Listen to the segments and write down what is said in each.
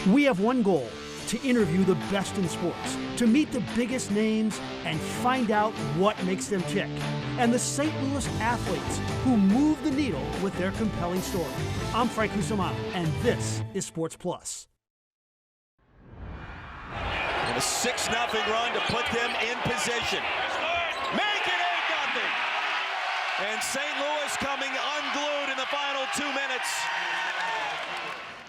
We have one goal: to interview the best in sports, to meet the biggest names and find out what makes them tick, and the St. Louis athletes who move the needle with their compelling story. I'm Frank Cusimano, and this is Sports Plus. And a 6-0 run to put them in position. Make it 8-0. And St. Louis coming unglued in the final 2 minutes.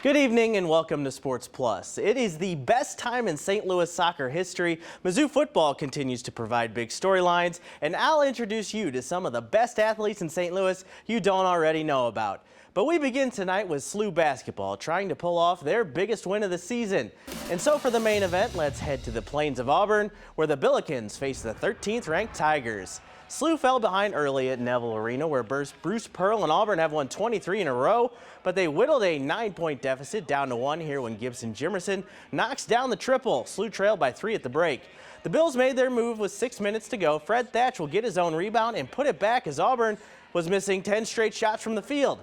Good evening and welcome to Sports Plus. It is the best time in St. Louis soccer history. Mizzou football continues to provide big storylines, and I'll introduce you to some of the best athletes in St. Louis you don't already know about. But we begin tonight with SLU basketball, trying to pull off their biggest win of the season. And so for the main event, let's head to the plains of Auburn, where the Billikens face the 13th ranked Tigers. SLU fell behind early at Neville Arena, where Bruce Pearl and Auburn have won 23 in a row, but they whittled a 9-point deficit down to 1 here when Gibson Jimerson knocks down the triple. SLU trailed by 3 at the break. The Bills made their move with 6 minutes to go. Fred Thatch will get his own rebound and put it back as Auburn was missing 10 straight shots from the field.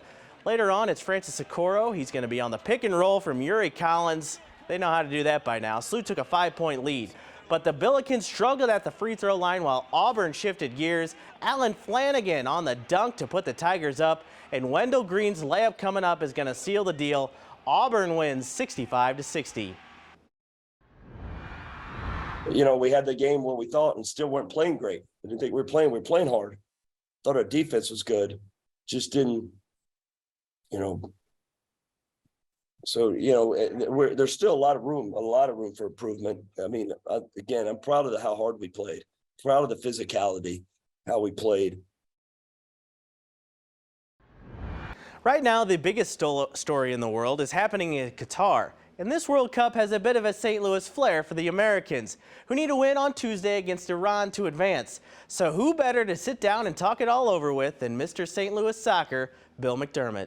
Later on, it's Francis Okoro. He's going to be on the pick and roll from Yuri Collins. They know how to do that by now. SLU took a 5-point lead. But the Billikens struggled at the free throw line while Auburn shifted gears. Alan Flanagan on the dunk to put the Tigers up, and Wendell Green's layup coming up is going to seal the deal. Auburn wins 65-60. You know, we had the game where we thought and still weren't playing great. I didn't think we were playing hard. Thought our defense was good, just didn't, you know. So, you know, there's still a lot of room for improvement. I mean, again, I'm proud of how hard we played, proud of the physicality, how we played. Right now, the biggest story in the world is happening in Qatar. And this World Cup has a bit of a St. Louis flair for the Americans, who need a win on Tuesday against Iran to advance. So who better to sit down and talk it all over with than Mr. St. Louis Soccer, Bill McDermott.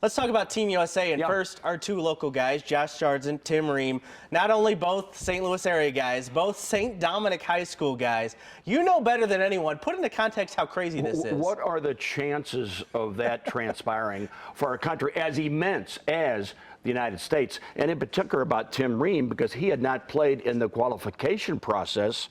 Let's talk about Team USA, and first, our two local guys, Josh Sargent, Tim Ream, not only both St. Louis area guys, both St. Dominic High School guys. You know better than anyone. Put into context how crazy this is. What are the chances of that transpiring for a country as immense as the United States? And in particular about Tim Ream, because he had not played in the qualification process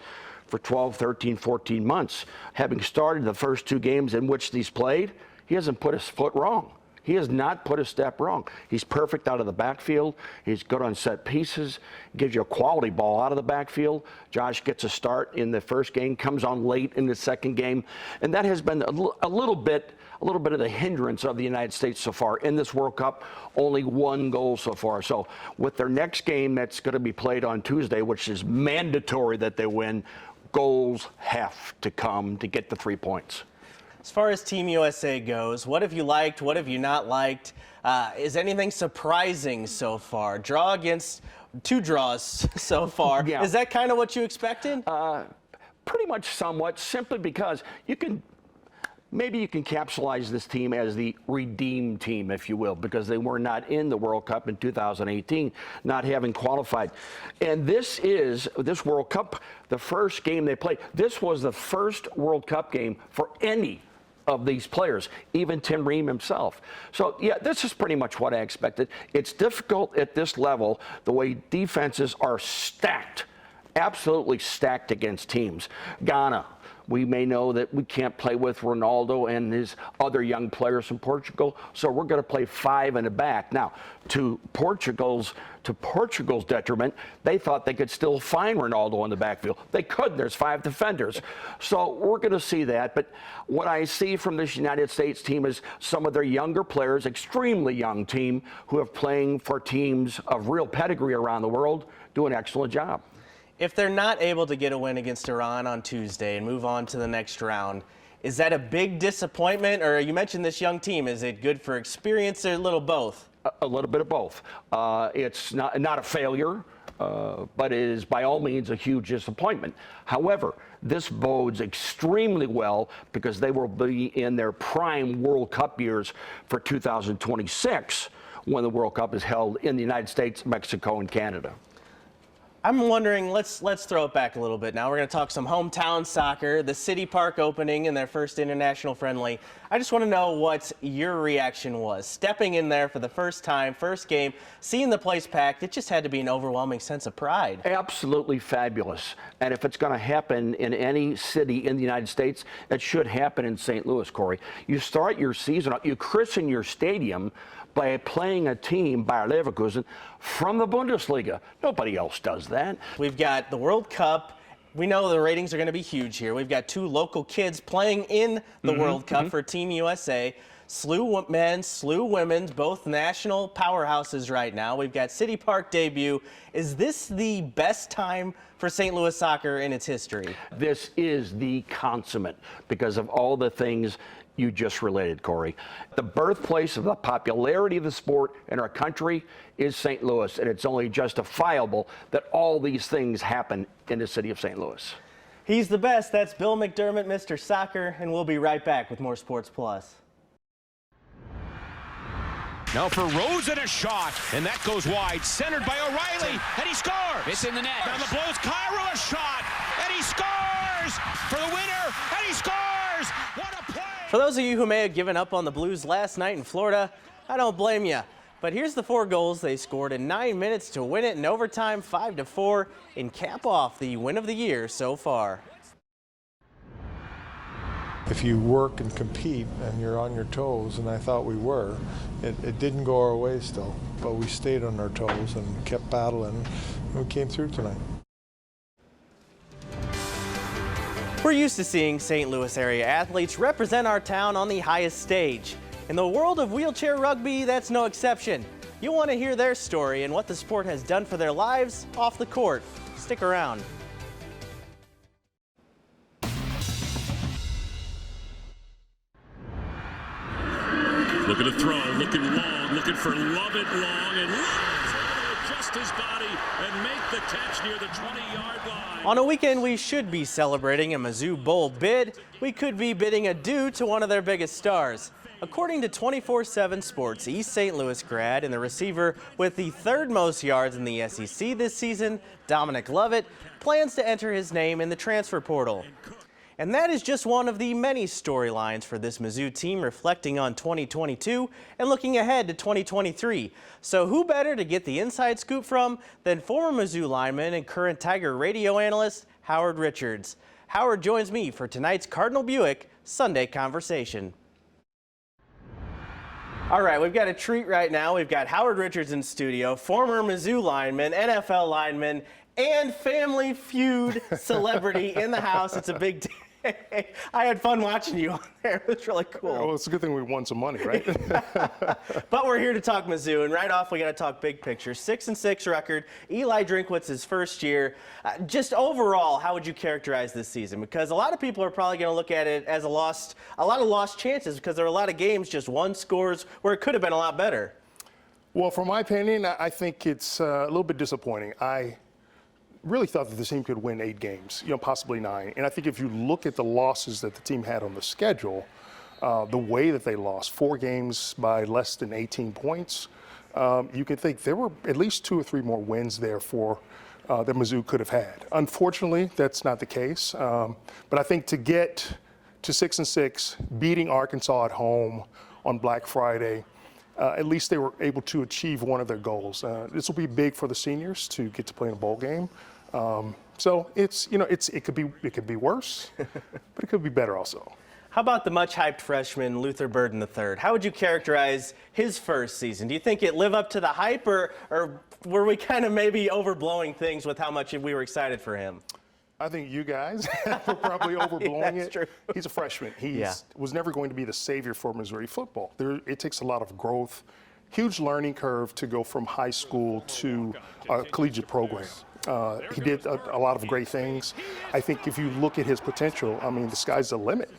for 12, 13, 14 months. Having started the first 2 games in which he's played, he hasn't put his foot wrong. He has not put a step wrong. He's perfect out of the backfield. He's good on set pieces. Gives you a quality ball out of the backfield. Josh gets a start in the first game, comes on late in the second game, and that has been a little bit of the hindrance of the United States so far in this World Cup. Only 1 goal so far. So with their next game that's going to be played on Tuesday, which is mandatory that they win, goals have to come to get the 3 points. As far as Team USA goes, what have you liked? What have you not liked? Is anything surprising so far? 2 draws so far. Yeah. Is that kind of what you expected? Pretty much somewhat, simply because maybe you can capsulize this team as the redeemed team, if you will, because they were not in the World Cup in 2018, not having qualified. And this World Cup, the first game they played, this was the first World Cup game for any of these players, even Tim Ream himself. So, yeah, this is pretty much what I expected. It's difficult at this level, the way defenses are stacked, absolutely stacked against teams. Ghana, we may know that we can't play with Ronaldo and his other young players from Portugal, so we're going to play 5 in the back. Now, to Portugal's detriment, they thought they could still find Ronaldo in the backfield. They couldn't. There's 5 defenders. So we're going to see that. But what I see from this United States team is some of their younger players, extremely young team, who are playing for teams of real pedigree around the world, do an excellent job. If they're not able to get a win against Iran on Tuesday and move on to the next round, is that a big disappointment? Or you mentioned this young team. Is it good for experience or a little both? A little bit of both. It's not a failure, but it is by all means a huge disappointment. However, this bodes extremely well because they will be in their prime World Cup years for 2026 when the World Cup is held in the United States, Mexico, and Canada. I'm wondering, let's throw it back a little bit now. We're going to talk some hometown soccer, the City Park opening and their first international friendly. I just want to know what your reaction was. Stepping in there for the first time, first game, seeing the place packed, it just had to be an overwhelming sense of pride. Absolutely fabulous. And if it's going to happen in any city in the United States, it should happen in St. Louis, Corey. You start your season, you christen your stadium by playing a team, Bayer Leverkusen, from the Bundesliga. Nobody else does that. We've got the World Cup. We know the ratings are going to be huge here. We've got two local kids playing in the World Cup for Team USA. SLU men's, SLU women's, both national powerhouses right now. We've got City Park debut. Is this the best time for St. Louis soccer in its history? This is the consummate because of all the things you just related, Corey. The birthplace of the popularity of the sport in our country is St. Louis, and it's only justifiable that all these things happen in the city of St. Louis. He's the best. That's Bill McDermott, Mr. Soccer, and we'll be right back with more Sports Plus. Now for Rose and a shot, and that goes wide, centered by O'Reilly, and he scores! It's in the net. Down the blows, Cairo a shot, and he scores! For the winner, and he scores! What a play! For those of you who may have given up on the Blues last night in Florida, I don't blame you. But here's the 4 goals they scored in 9 minutes to win it in overtime 5-4 and cap off the win of the year so far. If you work and compete and you're on your toes, and I thought we were, it didn't go our way still, but we stayed on our toes and kept battling, and we came through tonight. We're used to seeing St. Louis area athletes represent our town on the highest stage. In the world of wheelchair rugby, that's no exception. You'll want to hear their story and what the sport has done for their lives off the court. Stick around. Looking to throw, looking long, looking for Lovett long, and Lovett's able to adjust his body and make the catch near the 20-yard line. On a weekend we should be celebrating a Mizzou Bowl bid, we could be bidding adieu to one of their biggest stars. According to 24/7 Sports, East St. Louis grad and the receiver with the 3rd most yards in the SEC this season, Dominic Lovett, plans to enter his name in the transfer portal. And that is just one of the many storylines for this Mizzou team reflecting on 2022 and looking ahead to 2023. So who better to get the inside scoop from than former Mizzou lineman and current Tiger radio analyst Howard Richards. Howard joins me for tonight's Cardinal Buick Sunday Conversation. All right, we've got a treat right now. We've got Howard Richards in studio, former Mizzou lineman, NFL lineman, and Family Feud celebrity in the house. It's a big day. I had fun watching you on there. It was really cool. Well, it's a good thing we won some money, right? But we're here to talk Mizzou, and right off we got to talk big picture. 6-6 record. Eli Drinkwitz's first year. Just overall, how would you characterize this season? Because a lot of people are probably going to look at it as a lot of lost chances because there are a lot of games, just one scores where it could have been a lot better. Well, from my opinion, I think it's a little bit disappointing. I really thought that the team could win 8 games, possibly 9. And I think if you look at the losses that the team had on the schedule, the way that they lost, 4 games by less than 18 points, you could think there were at least 2 or 3 more wins there for that Mizzou could have had. Unfortunately, that's not the case. But I think to get to 6-6, beating Arkansas at home on Black Friday, at least they were able to achieve one of their goals. This will be big for the seniors to get to play in a bowl game. So it could be worse, but it could be better also. How about the much-hyped freshman Luther Burden III? How would you characterize his first season? Do you think it lived up to the hype, or were we kind of maybe overblowing things with how much we were excited for him? I think you guys were probably overblowing That's it. True. He's a freshman. He was never going to be the savior for Missouri football. It takes a lot of growth, huge learning curve to go from high school to a collegiate program. He did a lot of great things. I think if you look at his potential, I mean, the sky's the limit.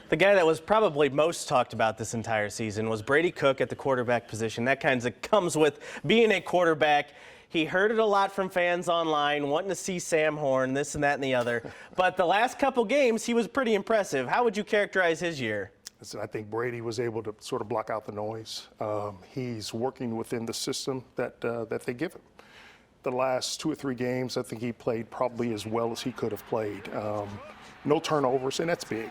The guy that was probably most talked about this entire season was Brady Cook at the quarterback position. That kind of comes with being a quarterback. He heard it a lot from fans online, wanting to see Sam Horn, this and that and the other. But the last couple games, he was pretty impressive. How would you characterize his year? Listen, I think Brady was able to sort of block out the noise. He's working within the system that they give him. the last 2 or 3 games, I think he played probably as well as he could have played. No turnovers, and that's big.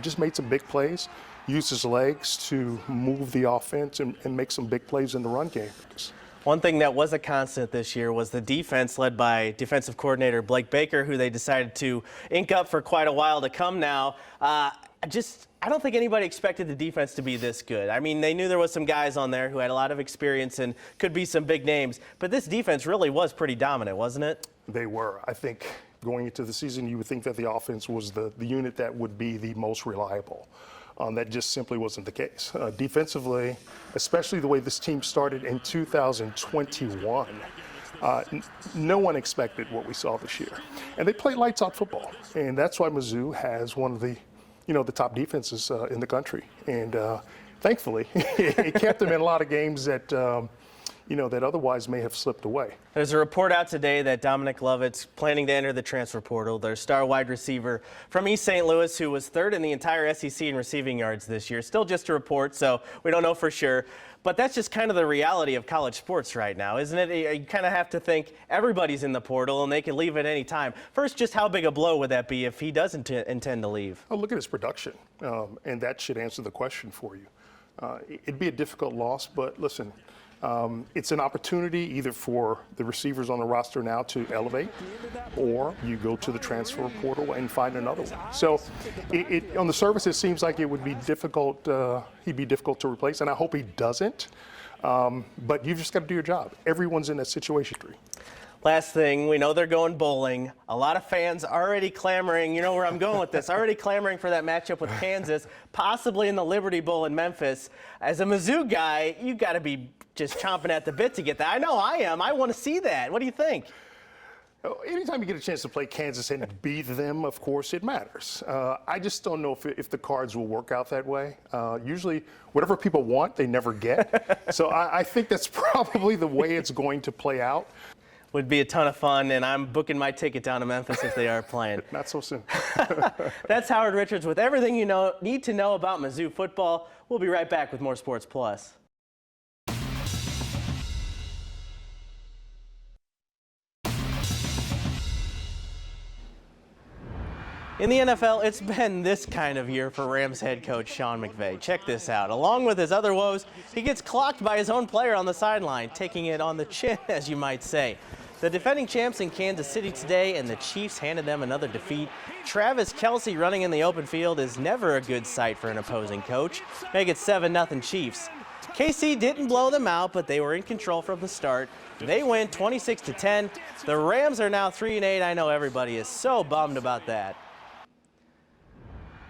Just made some big plays, used his legs to move the offense and make some big plays in the run game. One thing that was a constant this year was the defense led by defensive coordinator Blake Baker, who they decided to ink up for quite a while to come now. I don't think anybody expected the defense to be this good. I mean, they knew there was some guys on there who had a lot of experience and could be some big names, but this defense really was pretty dominant, wasn't it? They were. I think going into the season, you would think that the offense was the unit that would be the most reliable. That just simply wasn't the case. Defensively, especially the way this team started in 2021, no one expected what we saw this year. And they played lights out football. And that's why Mizzou has one of the top defenses in the country. And thankfully, it kept them in a lot of games that, that otherwise may have slipped away. There's a report out today that Dominic Lovett's planning to enter the transfer portal. Their star wide receiver from East St. Louis, who was 3rd in the entire SEC in receiving yards this year. Still just a report, so we don't know for sure. But that's just kind of the reality of college sports right now, isn't it? You kind of have to think everybody's in the portal and they can leave at any time. First, just how big a blow would that be if he doesn't intend to leave? Oh, look at his production, and that should answer the question for you. It'd be a difficult loss, but listen, it's an opportunity either for the receivers on the roster now to elevate, or you go to the transfer portal and find another one. So on the surface, it seems like it would be difficult. He'd be difficult to replace, and I hope he doesn't. But you've just got to do your job. Everyone's in that situation. Last thing, we know they're going bowling. A lot of fans already clamoring, you know where I'm going with this, already clamoring for that matchup with Kansas, possibly in the Liberty Bowl in Memphis. As a Mizzou guy, you got to be just chomping at the bit to get that. I know I am. I want to see that. What do you think? Anytime you get a chance to play Kansas and beat them, of course, it matters. I just don't know if the cards will work out that way. Usually, whatever people want, they never get. So I think that's probably the way it's going to play out. Would be a ton of fun, and I'm booking my ticket down to Memphis if they are playing. Not so soon. That's Howard Richards with everything you need to know about Mizzou football. We'll be right back with more Sports Plus. In the NFL, it's been this kind of year for Rams head coach Sean McVay. Check this out. Along with his other woes, he gets clocked by his own player on the sideline, taking it on the chin, as you might say. The defending champs in Kansas City today, and the Chiefs handed them another defeat. Travis Kelce running in the open field is never a good sight for an opposing coach. Make it 7-0 Chiefs. KC didn't blow them out, but they were in control from the start. They win 26-10. The Rams are now 3-8. I know everybody is so bummed about that.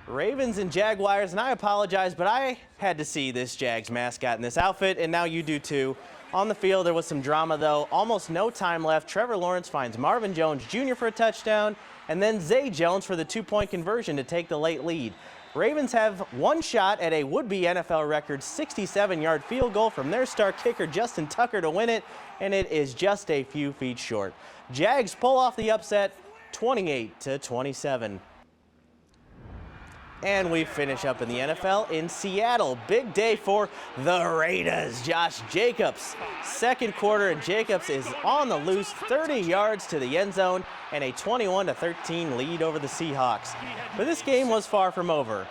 Ravens and Jaguars, and I apologize, but I had to see this Jags mascot in this outfit, and now you do too. On the field, there was some drama, though. Almost no time left. Trevor Lawrence finds Marvin Jones Jr. for a touchdown, and then Zay Jones for the 2-point conversion to take the late lead. Ravens have one shot at a would-be NFL record 67-yard field goal from their star kicker Justin Tucker to win it, and it is just a few feet short. Jags pull off the upset 28-27. And we finish up in the NFL in Seattle. Big day for the Raiders. Josh Jacobs, second quarter, and Jacobs is on the loose, 30 yards to the end zone, and a 21-13 lead over the Seahawks. But this game was far from over.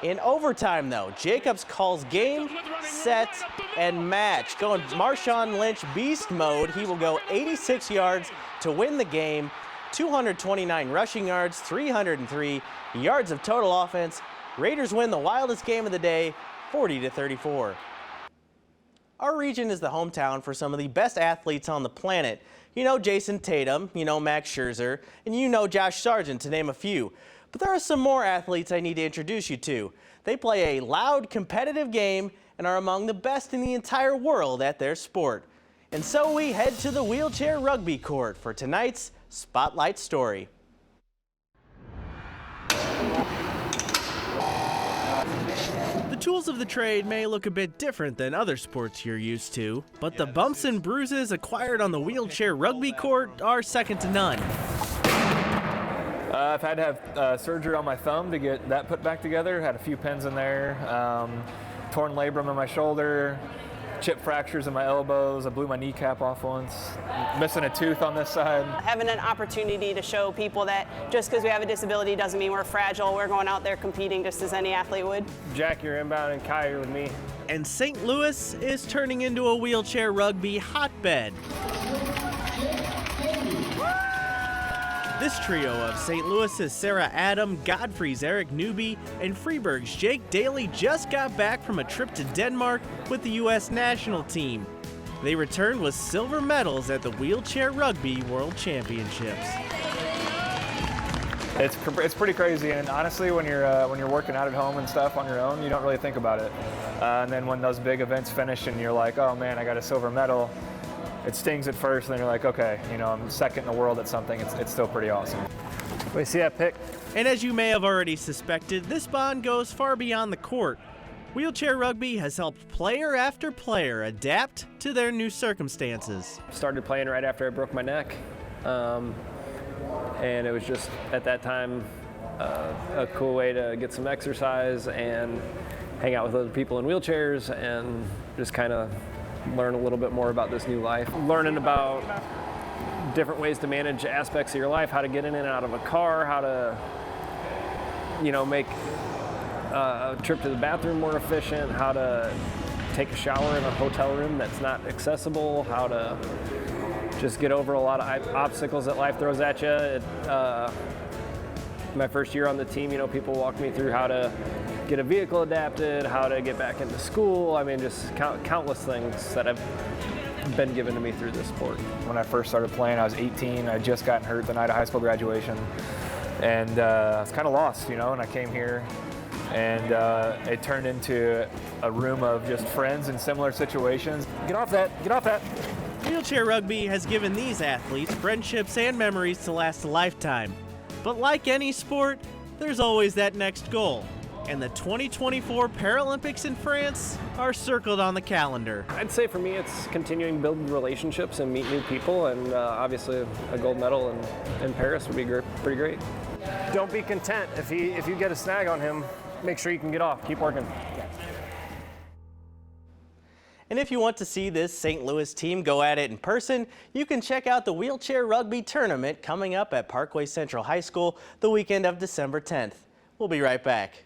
In overtime, though, Jacobs calls game, set, and match. Going Marshawn Lynch beast mode, he will go 86 yards to win the game. 229 rushing yards, 303 yards of total offense. Raiders win the wildest game of the day, 40-34. Our region is the hometown for some of the best athletes on the planet. You know Jason Tatum, you know Max Scherzer, and you know Josh Sargent, to name a few. But there are some more athletes I need to introduce you to. They play a loud, competitive game and are among the best in the entire world at their sport. And so we head to the wheelchair rugby court for tonight's Spotlight Story. The tools of the trade may look a bit different than other sports you're used to, but the bumps and bruises acquired on the wheelchair rugby court are second to none. I've had to have surgery on my thumb to get that put back together. Had a few pins in there, torn labrum in my shoulder, chip fractures in my elbows. I blew my kneecap off once. Missing a tooth on this side. Having an opportunity to show people that just because we have a disability doesn't mean we're fragile. We're going out there competing just as any athlete would. Jack, you're inbound, and Kai, you're with me. And St. Louis is turning into a wheelchair rugby hotbed. This trio of St. Louis's Sarah Adam, Godfrey's Eric Newby, and Freeburg's Jake Daly just got back from a trip to Denmark with the U.S. national team. They returned with silver medals at the Wheelchair Rugby World Championships. It's pretty crazy, and honestly, when you're working out at home and stuff on your own, you don't really think about it. And then when those big events finish, and you're like, oh man, I got a silver medal. It stings at first, and then you're like, okay, you know, I'm second in the world at something. It's still pretty awesome. We see that pick. And as you may have already suspected, this bond goes far beyond the court. Wheelchair rugby has helped player after player adapt to their new circumstances. Started playing right after I broke my neck, and it was just at that time a cool way to get some exercise and hang out with other people in wheelchairs and just kind of learn a little bit more about this new life. Learning about different ways to manage aspects of your life, how to get in and out of a car, how to, you know, make a trip to the bathroom more efficient, how to take a shower in a hotel room that's not accessible, how to just get over a lot of obstacles that life throws at you. My first year on the team, you know, people walked me through how to get a vehicle adapted, how to get back into school. I mean, just countless things that have been given to me through this sport. When I first started playing, I was 18. I had just gotten hurt the night of high school graduation, and I was kind of lost, you know, and I came here, and it turned into a room of just friends in similar situations. Get off that, get off that. Wheelchair rugby has given these athletes friendships and memories to last a lifetime. But like any sport, there's always that next goal. And the 2024 Paralympics in France are circled on the calendar. I'd say for me it's continuing to build relationships and meet new people, and obviously a gold medal in Paris would be pretty great. Don't be content. If you get a snag on him, make sure you can get off. Keep working. And if you want to see this St. Louis team go at it in person, you can check out the Wheelchair Rugby Tournament coming up at Parkway Central High School the weekend of December 10th. We'll be right back.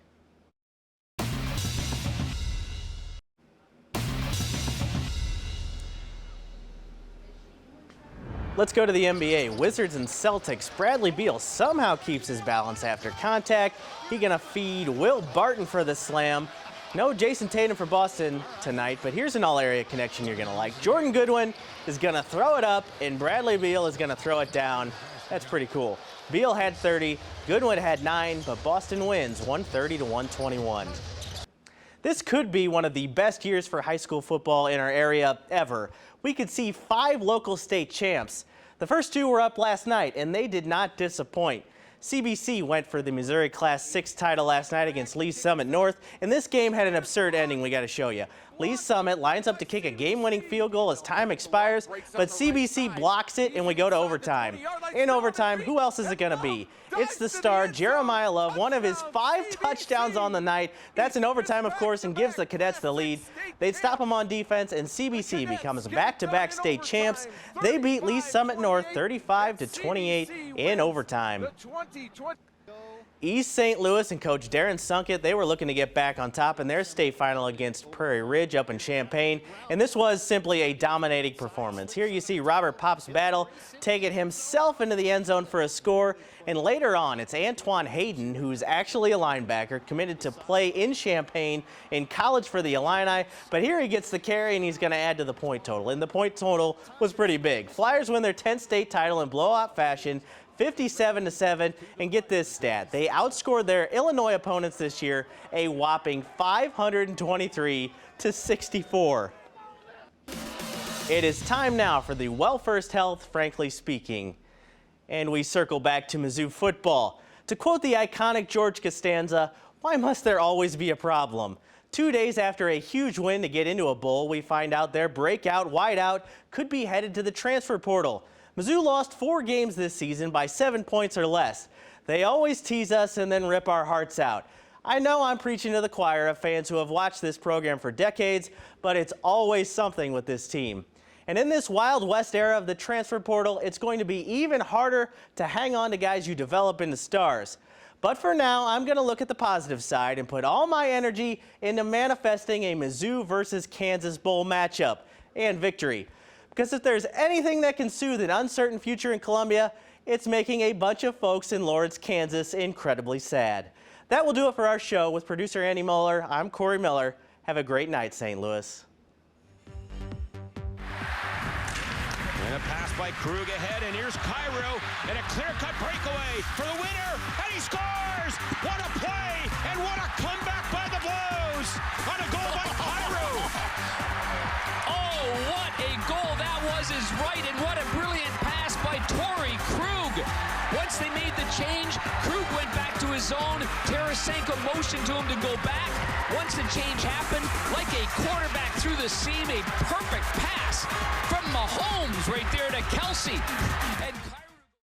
Let's go to the NBA. Wizards and Celtics. Bradley Beal somehow keeps his balance after contact. He gonna feed Will Barton for the slam. No Jason Tatum for Boston tonight, but here's an all-area connection you're gonna like. Jordan Goodwin is gonna throw it up, and Bradley Beal is gonna throw it down. That's pretty cool. Beal had 30, Goodwin had 9, but Boston wins 130 to 121. This could be one of the best years for high school football in our area ever. We could see 5 local state champs. The first 2 were up last night, and they did not disappoint. CBC went for the Missouri Class 6 title last night against Lee's Summit North, and this game had an absurd ending we got to show you. Lee's Summit lines up to kick a game-winning field goal as time expires, but CBC blocks it and we go to overtime. In overtime, who else is it going to be? It's the star Jeremiah Love, one of his 5 touchdowns on the night. That's in overtime, of course, and gives the Cadets the lead. They'd stop him on defense, and CBC becomes back-to-back state champs. They beat Lee's Summit North 35 to 28 in overtime. East St. Louis and Coach Darren Sunkett, they were looking to get back on top in their state final against Prairie Ridge up in Champaign, and this was simply a dominating performance. Here you see Robert Pops Battle taking himself into the end zone for a score, and later on it's Antoine Hayden, who's actually a linebacker, committed to play in Champaign in college for the Illini, but here he gets the carry and he's going to add to the point total, and the point total was pretty big. Flyers win their 10th state title in blowout fashion, 57-7, and get this stat. They outscored their Illinois opponents this year a whopping 523 to 64. It is time now for the Well First Health, Frankly Speaking. And we circle back to Mizzou football. To quote the iconic George Costanza, why must there always be a problem? 2 days after a huge win to get into a bowl, we find out their breakout wideout could be headed to the transfer portal. Mizzou lost 4 games this season by 7 points or less. They always tease us and then rip our hearts out. I know I'm preaching to the choir of fans who have watched this program for decades, but it's always something with this team. And in this Wild West era of the transfer portal, it's going to be even harder to hang on to guys you develop into stars. But for now, I'm going to look at the positive side and put all my energy into manifesting a Mizzou versus Kansas Bowl matchup and victory. Because if there's anything that can soothe an uncertain future in Columbia, it's making a bunch of folks in Lawrence, Kansas incredibly sad. That will do it for our show. With producer Andy Muller, I'm Corey Miller. Have a great night, St. Louis. And a pass by Krug ahead, and here's Cairo, and a clear-cut breakaway for the winner, and he scores! What a play, and what a comeback by the Blues on a goal by Cairo! Oh, what a goal that was is right, and what a brilliant pass by Torrey Krug. Once they made the change, Krug went back to his zone. Tarasenko motioned to him to go back. Once the change happened, like a quarterback through the seam, a perfect pass from Mahomes right there to Kelsey. And